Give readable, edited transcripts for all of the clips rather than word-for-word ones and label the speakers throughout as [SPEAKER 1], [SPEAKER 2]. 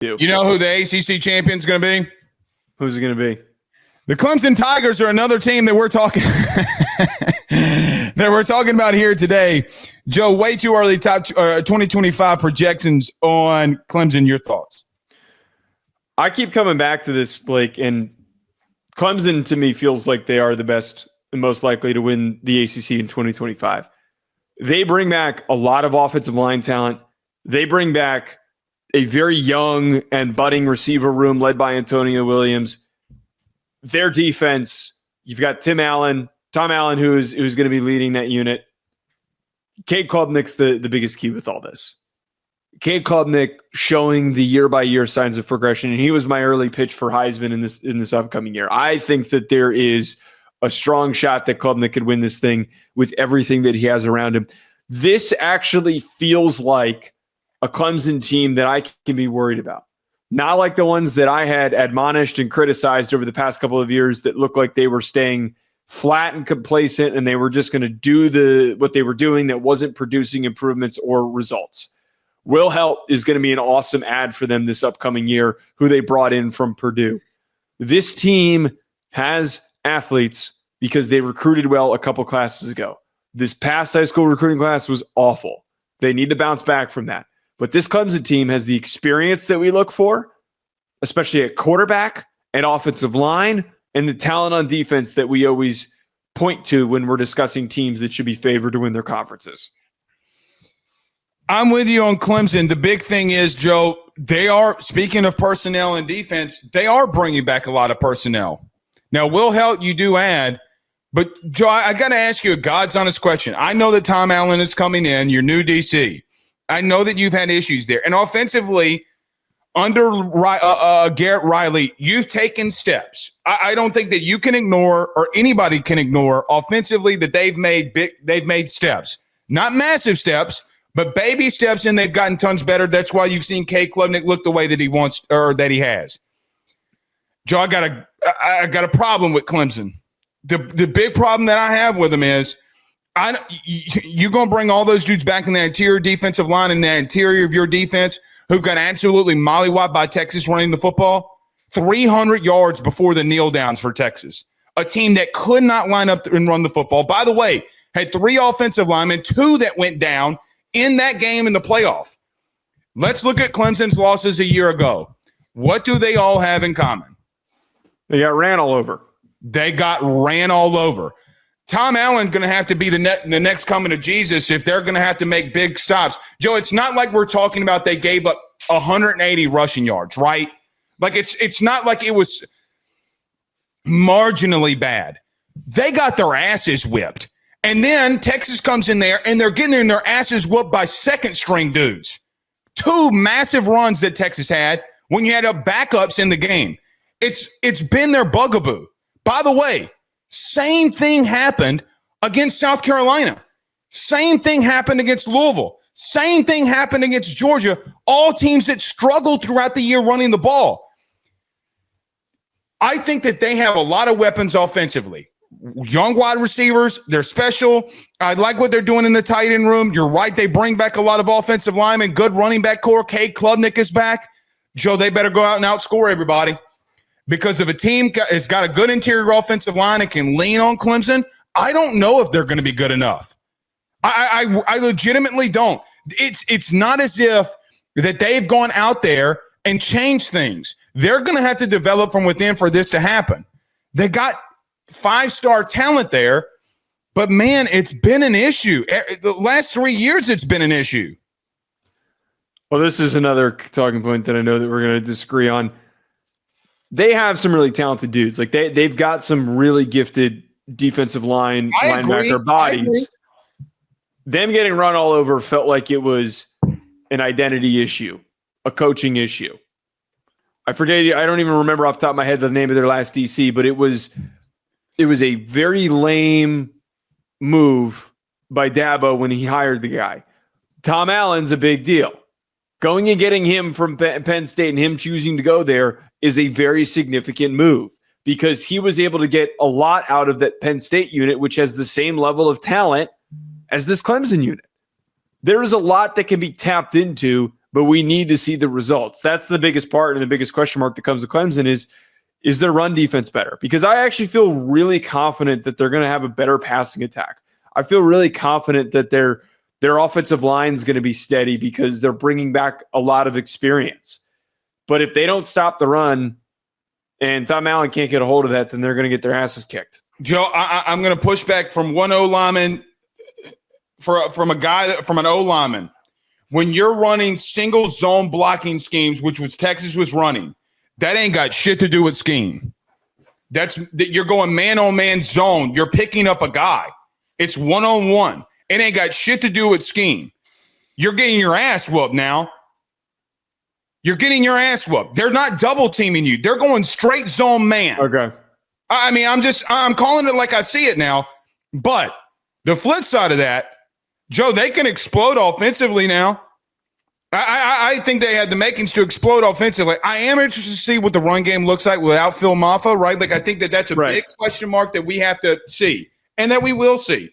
[SPEAKER 1] do.
[SPEAKER 2] You know who the ACC champion is going to be?
[SPEAKER 1] Who's it going to be?
[SPEAKER 2] The Clemson Tigers are another team that we're talking about here today. Joe, way too early top 2025 projections on Clemson. Your thoughts?
[SPEAKER 1] I keep coming back to this, Blake, and Clemson to me feels like they are the best and most likely to win the ACC in 2025. They bring back a lot of offensive line talent. They bring back a very young and budding receiver room led by Antonio Williams. Their defense, you've got Tom Allen, who's going to be leading that unit. Cade Clubnik's the biggest key with all this. Cade Clubnik showing the year-by-year signs of progression, and he was my early pitch for Heisman in this upcoming year. I think that there is a strong shot that Clubnik could win this thing with everything that he has around him. This actually feels like a Clemson team that I can be worried about. Not like the ones that I had admonished and criticized over the past couple of years that looked like they were staying flat and complacent and they were just going to do what they were doing that wasn't producing improvements or results. Will Helt is going to be an awesome add for them this upcoming year, who they brought in from Purdue. This team has athletes because they recruited well a couple classes ago. This past high school recruiting class was awful. They need to bounce back from that. But this Clemson team has the experience that we look for, especially at quarterback and offensive line, and the talent on defense that we always point to when we're discussing teams that should be favored to win their conferences.
[SPEAKER 2] I'm with you on Clemson. The big thing is, Joe, they are, speaking of personnel and defense, they are bringing back a lot of personnel. Now, Will Helt, you do add, but Joe, I got to ask you a God's honest question. I know that Tom Allen is coming in, your new DC. I know that you've had issues there. And offensively, under Garrett Riley, you've taken steps. I don't think that you can ignore, or anybody can ignore, offensively that they've made steps. Not massive steps, but baby steps, and they've gotten tons better. That's why you've seen Cade Clubnik look the way that he wants, or that he has. Joe, I got a problem with Clemson. The big problem that I have with them is you're going to bring all those dudes back in the interior defensive line and the interior of your defense who got absolutely mollywopped by Texas running the football. 300 yards before the kneel downs for Texas. A team that could not line up and run the football. By the way, had 3 offensive linemen, 2 that went down in that game in the playoff. Let's look at Clemson's losses a year ago. What do they all have in common?
[SPEAKER 1] They got ran all over. Tom
[SPEAKER 2] Allen's going to have to be the next coming of Jesus if they're going to have to make big stops. Joe, it's not like we're talking about they gave up 180 rushing yards, right? Like it's not like it was marginally bad. They got their asses whipped. And then Texas comes in there and they're getting their asses whooped by second-string dudes. 2 massive runs that Texas had when you had backups in the game. It's been their bugaboo. By the way, same thing happened against South Carolina. Same thing happened against Louisville. Same thing happened against Georgia. All teams that struggled throughout the year running the ball. I think that they have a lot of weapons offensively. Young wide receivers, they're special. I like what they're doing in the tight end room. You're right, they bring back a lot of offensive linemen, good running back core. Cade Clubnik is back. Joe, they better go out and outscore everybody. Because if a team has got a good interior offensive line and can lean on Clemson, I don't know if they're going to be good enough. I legitimately don't. It's not as if that they've gone out there and changed things. They're going to have to develop from within for this to happen. They got 5-star talent there, but man, it's been an issue. The last 3 years, it's been an issue.
[SPEAKER 1] Well, this is another talking point that I know that we're going to disagree on. They have some really talented dudes. Like they've got some really gifted defensive linebacker bodies. Them getting run all over felt like it was an identity issue, a coaching issue. I don't even remember off the top of my head the name of their last DC, but it was a very lame move by Dabo when he hired the guy. Tom Allen's a big deal. Going and getting him from Penn State and him choosing to go there is a very significant move because he was able to get a lot out of that Penn State unit, which has the same level of talent as this Clemson unit. There is a lot that can be tapped into but we need to see the results. That's the biggest part and the biggest question mark that comes to Clemson is their run defense better? Because I actually feel really confident that they're going to have a better passing attack. I feel really confident that their offensive line is going to be steady because they're bringing back a lot of experience. But if they don't stop the run and Tom Allen can't get a hold of that, then they're going to get their asses kicked.
[SPEAKER 2] Joe, I'm going to push back from one O lineman from an O lineman. When you're running single zone blocking schemes, which was Texas was running, that ain't got shit to do with scheme. You're going man-on-man zone. You're picking up a guy. It's one-on-one. It ain't got shit to do with scheme. You're getting your ass whooped now. You're getting your ass whooped. They're not double teaming you. They're going straight zone man.
[SPEAKER 1] Okay.
[SPEAKER 2] I mean, I'm calling it like I see it now. But the flip side of that, Joe, they can explode offensively now. I think they had the makings to explode offensively. I am interested to see what the run game looks like without Phil Maffa, right? Like, I think that's a big question mark that we have to see and that we will see.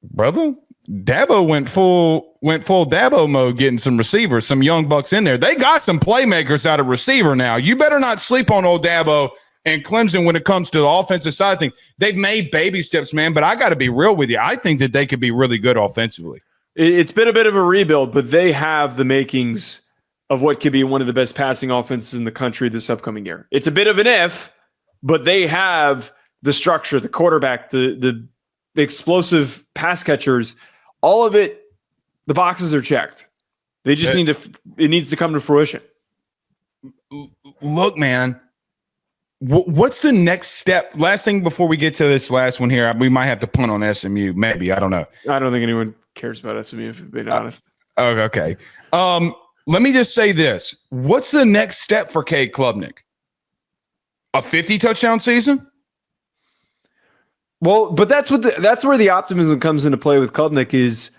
[SPEAKER 2] Brother, Dabo went full Dabo mode getting some receivers, some young bucks in there. They got some playmakers out of receiver now. You better not sleep on old Dabo and Clemson when it comes to the offensive side of things. They've made baby steps, man, but I got to be real with you. I think that they could be really good offensively.
[SPEAKER 1] It's been a bit of a rebuild, but they have the makings of what could be one of the best passing offenses in the country this upcoming year. It's a bit of an if, but they have the structure, the quarterback, the explosive pass catchers, all of it. The boxes are checked. They just it needs to come to fruition.
[SPEAKER 2] Look, man, what's the next step? Last thing before we get to this last one here, we might have to punt on SMU. Maybe. I don't know. I don't
[SPEAKER 1] think anyone cares about SMU, if being honest.
[SPEAKER 2] Okay. Let me just say this. What's the next step for Cade Clubnik? A 50-touchdown season?
[SPEAKER 1] Well, but that's where the optimism comes into play with Clubnik is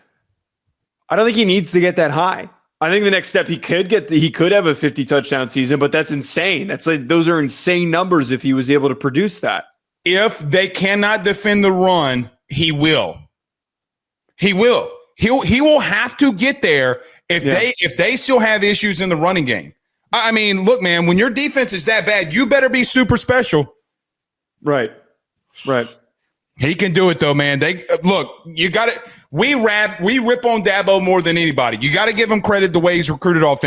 [SPEAKER 1] I don't think he needs to get that high. I think the next step he could have a 50-touchdown season, but that's insane. Those are insane numbers if he was able to produce that.
[SPEAKER 2] If they cannot defend the run, he will. He will. He will have to get there if they still have issues in the running game. I mean, look, man, when your defense is that bad, you better be super special.
[SPEAKER 1] Right.
[SPEAKER 2] He can do it though, man. You got it. We rip on Dabo more than anybody. You got to give him credit the way he's recruited offense.